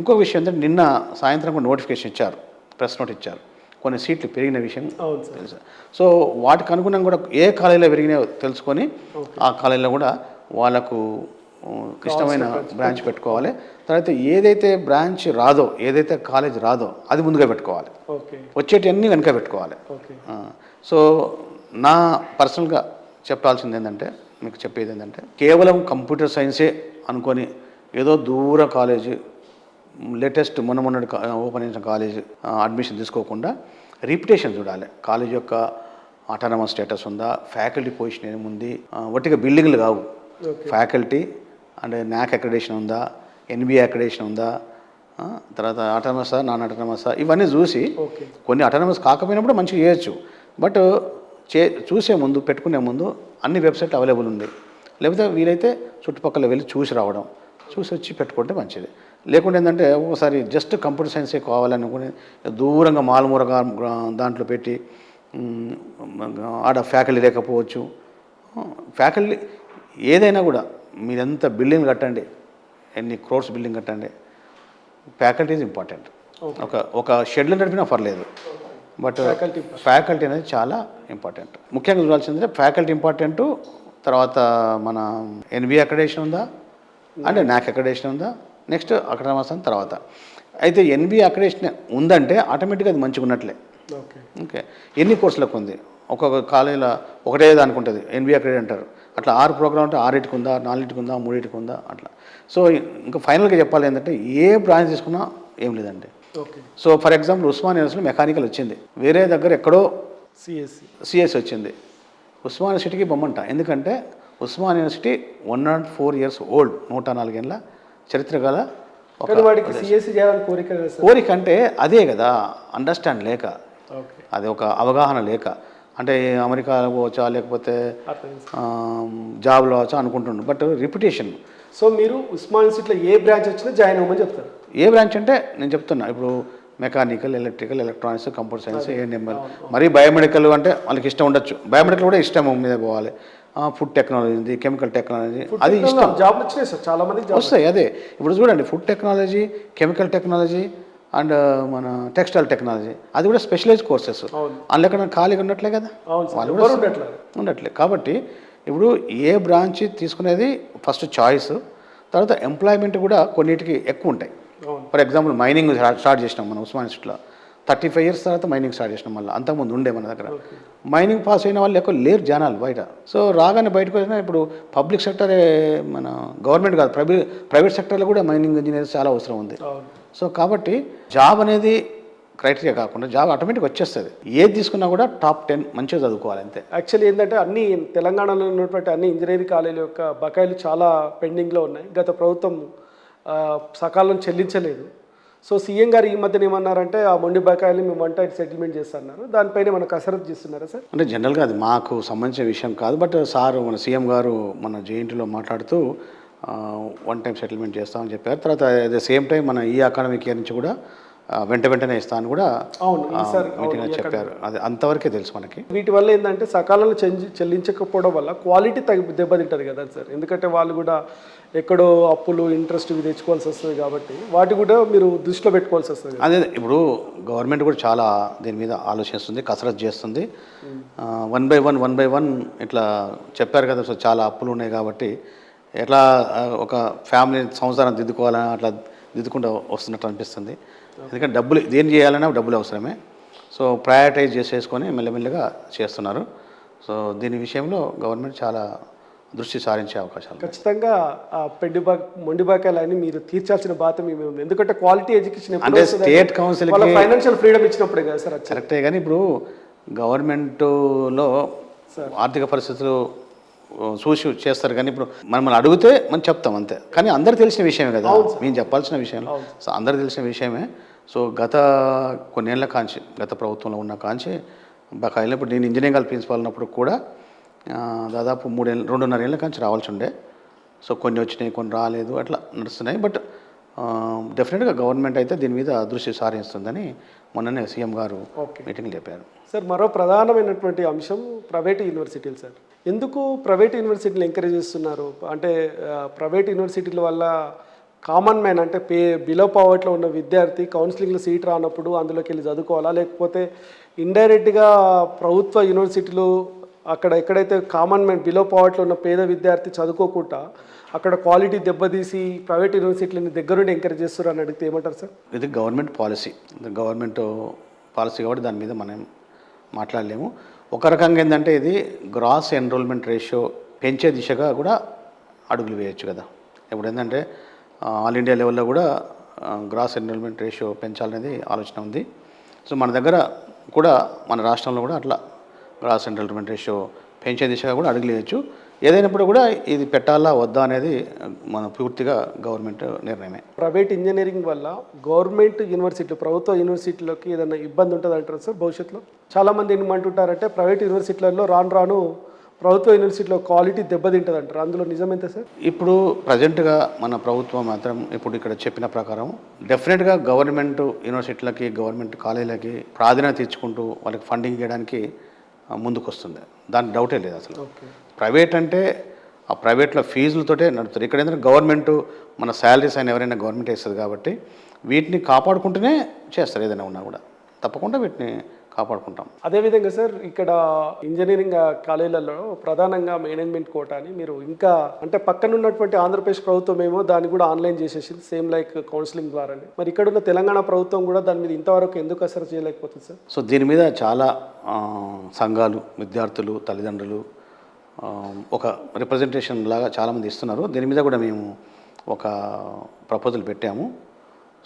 ఇంకో విషయం ఏంటంటే నిన్న సాయంత్రం కూడా నోటిఫికేషన్ ఇచ్చారు, ప్రెస్ నోట్ ఇచ్చారు. కొన్ని సీట్లు పెరిగిన విషయం తెలుసు. సో వాటికి అనుగుణంగా కూడా ఏ కాలేజీలో పెరిగినాయో తెలుసుకొని ఆ కాలేజీలో కూడా వాళ్ళకు ఇష్టమైన బ్రాంచ్ పెట్టుకోవాలి. తర్వాత ఏదైతే బ్రాంచ్ రాదో, ఏదైతే కాలేజ్ రాదో అది ముందుగా పెట్టుకోవాలి, వచ్చేటివన్నీ వెనక పెట్టుకోవాలి. సో నా పర్సనల్గా చెప్పాల్సింది ఏంటంటే, మీకు చెప్పేది ఏంటంటే, కేవలం కంప్యూటర్ సైన్సే అనుకొని ఏదో దూర కాలేజీ లేటెస్ట్ మొన్నటి ఓపెన్ చేసిన కాలేజ్ అడ్మిషన్ తీసుకోకుండా రిప్యుటేషన్ చూడాలి. కాలేజ్ యొక్క ఆటోనమస్ స్టేటస్ ఉందా, ఫ్యాకల్టీ పొజిషన్ ఏముంది, ఒట్టిగా బిల్డింగ్లు కావు, ఫ్యాకల్టీ అండ్ న్యాక్ అక్రిడేషన్ ఉందా, ఎన్బిఏ అక్రిడేషన్ ఉందా, తర్వాత ఆటోనమసా నాన్ ఆటోనమసా ఇవన్నీ చూసి, కొన్ని ఆటోనమస్ కాకపోయినప్పుడు మంచిగా చేయొచ్చు. బట్ చూసే ముందు, పెట్టుకునే ముందు అన్ని వెబ్సైట్లు అవైలబుల్ ఉంది. లేకపోతే వీలైతే చుట్టుపక్కల వెళ్ళి చూసి రావడం, చూసి వచ్చి పెట్టుకుంటే మంచిది. లేకుంటే ఏంటంటే ఒకసారి జస్ట్ కంప్యూటర్ సైన్సే కావాలనుకుని దూరంగా మాలుమూరగా దాంట్లో పెట్టి ఆడ ఫ్యాకల్టీ లేకపోవచ్చు. ఫ్యాకల్టీ ఏదైనా కూడా మీరెంత బిల్డింగ్ కట్టండి, ఎన్ని క్రోర్స్ బిల్డింగ్ కట్టండి, ఫ్యాకల్టీ ఈజ్ ఇంపార్టెంట్. ఒక షెడ్లు నడిపినా పర్లేదు, బట్ ఫ్యాకల్టీ అనేది చాలా ఇంపార్టెంట్. ముఖ్యంగా చూడాల్సిందంటే ఫ్యాకల్టీ ఇంపార్టెంట్. తర్వాత మన ఎన్బిఏ అక్రిడేషన్ ఉందా, అంటే న్యాక్ అక్రిడేషన్ ఉందా, నెక్స్ట్ అకాడమస్ అని తర్వాత. అయితే ఎన్బిఏ అక్రిడేషన్ ఉందంటే ఆటోమేటిక్గా అది మంచిగా ఉన్నట్లే. ఓకే, ఎన్ని కోర్సులకు ఉంది, ఒక్కొక్క కాలేజీలో ఒకటే దానికి ఉంటుంది ఎన్బిఏ అక్రిడేట్ అంటారు. అట్లా 6 ప్రోగ్రామ్ అంటే 6టికి ఉందా, 4టికి ఉందా, 3టికి ఉందా, అట్లా. సో ఇంకా ఫైనల్గా చెప్పాలి ఏంటంటే, ఏ బ్రాంచ్ తీసుకున్నా ఏం లేదండి. సో ఫర్ ఎగ్జాంపుల్ ఉస్మానియా యూనివర్సిటీలో మెకానికల్ వచ్చింది, వేరే దగ్గర ఎక్కడో సిఎస్సి వచ్చింది, ఉస్మానియా యూనివర్సిటీకి బొమ్మంట. ఎందుకంటే ఉస్మానియా యూనివర్సిటీ 104 ఇయర్స్ ఓల్డ్, 104 ఏళ్ళ చరిత్ర గల కోరిక. అంటే అదే కదా, అండర్స్టాండ్ లేక, అది ఒక అవగాహన లేక, అంటే అమెరికాలో పోవచ్చా లేకపోతే జాబ్లో వచ్చా అనుకుంటున్నాను. But reputation. సో మీరు ఉస్మానియా యూనివర్సిటీలో ఏ బ్రాంచ్ వచ్చినా జాయిన్ అవ్వమని చెప్తారు. ఏ బ్రాంచ్ అంటే నేను చెప్తున్నా, ఇప్పుడు mechanical, electrical, electronics, computer science, ఏఎన్ఎంఎల్, మరీ బయోమెడికల్ అంటే వాళ్ళకి ఇష్టం ఉండొచ్చు, బయోమెడికల్ కూడా ఇష్టం మీద పోవాలి. ఫుడ్ టెక్నాలజీ, కెమికల్ టెక్నాలజీ, అది ఇష్టం. జాబ్లు వచ్చినాయి సార్, చాలా మంది వస్తాయి. అదే ఇప్పుడు చూడండి, food technology, chemical technology and మన టెక్స్టైల్ టెక్నాలజీ, అది కూడా స్పెషలైజ్ కోర్సెస్. అందులో ఎక్కడ ఖాళీగా ఉన్నట్లే కదా, వాళ్ళు కూడా ఉండట్లే. కాబట్టి ఇప్పుడు ఏ బ్రాంచ్ తీసుకునేది ఫస్ట్ చాయిస్, తర్వాత ఎంప్లాయ్మెంట్ కూడా కొన్నిటికి ఎక్కువ ఉంటాయి. ఫర్ ఎగ్జాంపుల్ మైనింగ్ స్టార్ట్ చేసినాం మనం ఉస్మానియా యూనివర్సిటీలో, 35 ఇయర్స్ తర్వాత మైనింగ్ స్టార్ట్ చేసినాం. మళ్ళీ అంతకుముందు ఉండే మన దగ్గర మైనింగ్ పాస్ అయిన వాళ్ళు ఎక్కువ లేరు జనాలు బయట. సో రాగానే బయటకు వచ్చినా ఇప్పుడు పబ్లిక్ సెక్టరే, మన గవర్నమెంట్ కాదు, ప్రైవేట్ సెక్టర్లో కూడా మైనింగ్ ఇంజనీర్స్ చాలా అవసరం ఉంది. సో కాబట్టి జాబ్ అనేది క్రైటీరియా కాకుండా జాబ్ ఆటోమేటిక్గా వచ్చేస్తుంది. ఏది తీసుకున్నా కూడా టాప్ 10 మంచిగా చదువుకోవాలి అంతే. యాక్చువల్లీ ఏంటంటే అన్ని తెలంగాణలో ఉన్నటువంటి అన్ని ఇంజనీరింగ్ కాలేజీల యొక్క బకాయిలు చాలా పెండింగ్లో ఉన్నాయి. గత ప్రభుత్వం సకాలం చెల్లించలేదు. సో సీఎం గారు ఈ మధ్యన ఏమన్నారంటే, ఆ మొండి బకాయిలు మేము వన్ టైం సెటిల్మెంట్ చేస్తున్నారు, దానిపైన మనం కసరత్తు చేస్తున్నారా సార్? అంటే జనరల్గా అది మాకు సంబంధించిన విషయం కాదు. బట్ సార్ మన సీఎం గారు మన జేఎన్టీలో మాట్లాడుతూ వన్ టైం సెటిల్మెంట్ చేస్తామని చెప్పారు. తర్వాత అట్ ద సేమ్ టైం మన ఈ అకాడమిక్ ఇయర్ నుంచి కూడా వెంటనే ఇస్తామని కూడా మీటింగ్లో చెప్పారు. అది అంతవరకే తెలుసు మనకి. వీటి వల్ల ఏంటంటే సకాలంలో చెల్లించకపోవడం వల్ల క్వాలిటీ దెబ్బతింటుంది కదా సార్. ఎందుకంటే వాళ్ళు కూడా ఎక్కడో అప్పులు, ఇంట్రెస్ట్ ఇవి తెచ్చుకోవాల్సి వస్తుంది కాబట్టి వాటి కూడా మీరు దృష్టిలో పెట్టుకోవాల్సి వస్తుంది. అదే ఇప్పుడు గవర్నమెంట్ కూడా చాలా దీని మీద ఆలోచిస్తుంది, కసరత్తు చేస్తుంది. 1 by 1 ఇట్లా చెప్పారు కదా. సో చాలా అప్పులు ఉన్నాయి కాబట్టి ఎట్లా ఒక ఫ్యామిలీ సంసారం దిద్దుకోవాలని అట్లా దిద్దుకుంటూ వస్తున్నట్టు అనిపిస్తుంది. ఎందుకంటే డబ్బులు దేని చేయాలన్నా డబ్బులు అవసరమే. సో ప్రయారిటైజ్ చేసేసుకొని మెల్లమెల్లగా చేస్తున్నారు. సో దీని విషయంలో గవర్నమెంట్ చాలా దృష్టి సారించే అవకాశాలు. ఖచ్చితంగా మొండి బకాయిలని మీరు తీర్చాల్సిన బాధ్యత మీ మీద ఉంది. ఎందుకంటే క్వాలిటీ ఎడ్యుకేషన్ అంటే స్టేట్ కౌన్సిల్ ఫైనాన్షియల్ ఫ్రీడమ్ ఇచ్చినప్పుడే కదా సార్. కరెక్టే, కానీ ఇప్పుడు గవర్నమెంట్లో ఆర్థిక పరిస్థితులు చూసి చేస్తారు. కానీ ఇప్పుడు మనం అడిగితే మనం చెప్తాం అంతే. కానీ అందరికి తెలిసిన విషయమే కదా, మేము చెప్పాల్సిన విషయం. సో అందరికి తెలిసిన విషయమే. సో గత కొన్నేళ్ల కాంచి, గత ప్రభుత్వంలో ఉన్న కాంచి బకాయిలు, ఇప్పుడు నేను ఇంజనీరింగ్ కాలేజ్ ప్రిన్సిపాల్ ఉన్నప్పుడు కూడా దాదాపు 2.5 ఏళ్ళ కాంచి రావాల్సి ఉండే. సో కొన్ని వచ్చినాయి, కొన్ని రాలేదు, అట్లా నడుస్తున్నాయి. బట్ డెఫినెట్గా గవర్నమెంట్ అయితే దీని మీద దృష్టి సారిస్తుందని మొన్ననే సీఎం గారు మీటింగ్లు చెప్పారు. సార్ మరో ప్రధానమైనటువంటి అంశం ప్రైవేట్ యూనివర్సిటీలు సార్. ఎందుకు ప్రైవేట్ యూనివర్సిటీలు ఎంకరేజ్ చేస్తున్నారు? అంటే ప్రైవేట్ యూనివర్సిటీల వల్ల కామన్ మ్యాన్ అంటే బిలో పావర్టీలో ఉన్న విద్యార్థి కౌన్సిలింగ్లో సీట్ రానప్పుడు అందులోకి వెళ్ళి చదువుకోవాలా, లేకపోతే ఇండైరెక్ట్గా ప్రభుత్వ యూనివర్సిటీలు అక్కడ ఎక్కడైతే కామన్ మ్యాన్ బిలో పావర్టీలో ఉన్న పేద విద్యార్థి చదువుకోకుండా అక్కడ క్వాలిటీ దెబ్బతీసి ప్రైవేట్ యూనివర్సిటీలని దగ్గరుండి ఎంకరేజ్ చేస్తారు అని అడిగితే ఏమంటారు సార్? ఇది గవర్నమెంట్ పాలసీ, కాబట్టి దాని మీద మనం మాట్లాడలేము. ఒక రకంగా ఏంటంటే ఇది గ్రాస్ ఎన్రోల్మెంట్ రేషియో పెంచే దిశగా కూడా అడుగులు వేయచ్చు కదా. ఇప్పుడు ఏంటంటే ఆల్ ఇండియా లెవెల్లో కూడా గ్రాస్ ఎన్రోల్మెంట్ రేషియో పెంచాలనేది ఆలోచన ఉంది. సో మన దగ్గర కూడా మన రాష్ట్రంలో కూడా అట్లా గ్రాస్ ఎన్రోల్మెంట్ రేషియో పెంచే దిశగా కూడా అడుగులు వేయచ్చు. ఏదైనప్పుడు కూడా ఇది పెట్టాలా వద్దా అనేది మన పూర్తిగా గవర్నమెంట్ నిర్ణయమే. ప్రైవేట్ ఇంజనీరింగ్ వల్ల గవర్నమెంట్ యూనివర్సిటీలు ప్రభుత్వ యూనివర్సిటీలోకి ఏదైనా ఇబ్బంది ఉంటుంది అంటారు సార్ భవిష్యత్తులో? చాలామంది ఏమంటుంటారంటే ప్రైవేట్ యూనివర్సిటీలలో రాను ప్రభుత్వ యూనివర్సిటీలో క్వాలిటీ దెబ్బతింటుంది అంటారు. అందులో నిజమైతే సార్? ఇప్పుడు ప్రజెంట్గా మన ప్రభుత్వం మాత్రం ఇప్పుడు ఇక్కడ చెప్పిన ప్రకారం డెఫినెట్గా గవర్నమెంట్ యూనివర్సిటీలకి గవర్నమెంట్ కాలేజీలకి ప్రాధాన్యత ఇచ్చుకుంటూ వాళ్ళకి ఫండింగ్ చేయడానికి ముందుకు వస్తుంది. దానికి డౌటే లేదు అసలు. ప్రైవేట్ అంటే ఆ ప్రైవేట్లో ఫీజులతోటే నడుపుతారు. ఇక్కడ ఏంటంటే గవర్నమెంట్ మన శాలరీస్ అయినా ఎవరైనా గవర్నమెంట్ వేస్తుంది కాబట్టి వీటిని కాపాడుకుంటూనే చేస్తారు. ఏదైనా ఉన్నా కూడా తప్పకుండా వీటిని కాపాడుకుంటాం. అదేవిధంగా సార్ ఇక్కడ ఇంజనీరింగ్ కాలేజీలలో ప్రధానంగా మేనేజ్మెంట్ కోటా అని మీరు ఇంకా అంటే పక్కన ఉన్నటువంటి ఆంధ్రప్రదేశ్ ప్రభుత్వం ఏమో దాన్ని కూడా ఆన్లైన్ చేసేసింది సేమ్ లైక్ కౌన్సిలింగ్ ద్వారానే. మరి ఇక్కడ ఉన్న తెలంగాణ ప్రభుత్వం కూడా దాని మీద ఇంతవరకు ఎందుకు అసలు చేయలేకపోతుంది సార్? సో దీని మీద చాలా సంఘాలు, విద్యార్థులు, తల్లిదండ్రులు ఒక రిప్రజెంటేషన్ లాగా చాలామంది ఇస్తున్నారు. దీని మీద కూడా మేము ఒక ప్రపోజల్ పెట్టాము.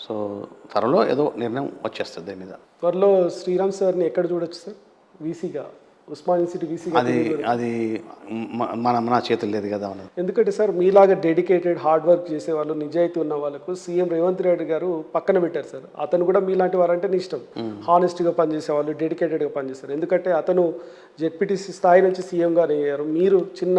సో త్వరలో ఏదో నిర్ణయం వచ్చేస్తుంది దీని మీద. త్వరలో శ్రీరామ్ సార్ని ఎక్కడ చూడొచ్చు సార్? వీసీగా, ఉస్మాన్ యూనివర్సిటీ వీసీగా? అది మన చేతులు లేదు కదా. ఎందుకంటే సార్ మీలాగా డెడికేటెడ్ హార్డ్ వర్క్ చేసే వాళ్ళు, నిజాయితీ ఉన్న వాళ్ళకు సీఎం రేవంత్ రెడ్డి గారు పక్కన పెట్టారు సార్. అతను కూడా మీలాంటి వారంటే ఇష్టం. హానెస్ట్గా పనిచేసే వాళ్ళు, డెడికేటెడ్గా పనిచేస్తారు. ఎందుకంటే అతను జెడ్పీటీసీ స్థాయి నుంచి సీఎంగా అయ్యారు. మీరు చిన్న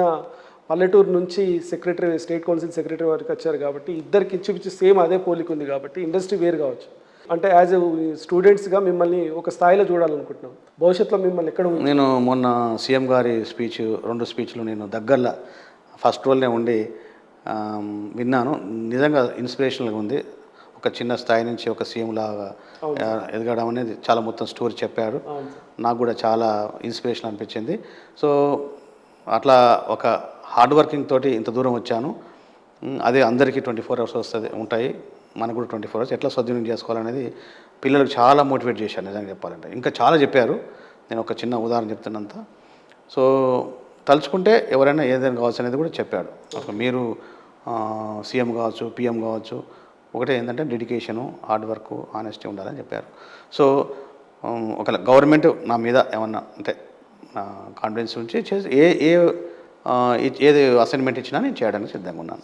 పల్లెటూరు నుంచి సెక్రటరీ, స్టేట్ కౌన్సిల్ సెక్రటరీ వరకు వచ్చారు కాబట్టి ఇద్దరికి ఇచ్చిపిచ్చి సేమ్ అదే పోలిక ఉంది కాబట్టి ఇండస్ట్రీ వేరు కావచ్చు. అంటే యాజ్ స్టూడెంట్స్గా మిమ్మల్ని ఒక స్థాయిలో చూడాలనుకుంటున్నాం. భవిష్యత్తులో మిమ్మల్ని ఎక్కడ? నేను మొన్న సీఎం గారి రెండు స్పీచ్లు నేను దగ్గరలో ఫస్ట్ రోల్నే ఉండి విన్నాను. నిజంగా ఇన్స్పిరేషనల్గా ఉంది. ఒక చిన్న స్థాయి నుంచి ఒక సీఎం లాగా ఎదగడం అనేది చాలా మొత్తం స్టోరీ చెప్పారు. నాకు కూడా చాలా ఇన్స్పిరేషన్ అనిపించింది. సో అట్లా ఒక హార్డ్ వర్కింగ్ తోటి ఇంత దూరం వచ్చాను. అదే అందరికీ 24 hours ఉంటాయి, మనకు కూడా 24 hours ఎట్లా సద్వినియోగం చేసుకోవాలనేది పిల్లలకు చాలా మోటివేట్ చేశాను నిజంగా చెప్పాలంటే. ఇంకా చాలా చెప్పారు, నేను ఒక చిన్న ఉదాహరణ చెప్తున్నంత. సో తలుచుకుంటే ఎవరైనా ఏదైనా కావచ్చు అనేది కూడా చెప్పాడు. అసలు మీరు సీఎం కావచ్చు, పిఎం కావచ్చు, ఒకటే ఏంటంటే డెడికేషను, హార్డ్ వర్క్, ఆనెస్టీ ఉండాలని చెప్పారు. సో ఒక గవర్నమెంట్ నా మీద ఏమన్నా అంటే కాన్ఫిడెన్స్ ఉంచి ఏది అసైన్మెంట్ ఇచ్చినా నేను చేయడానికి సిద్ధంగా ఉన్నాను.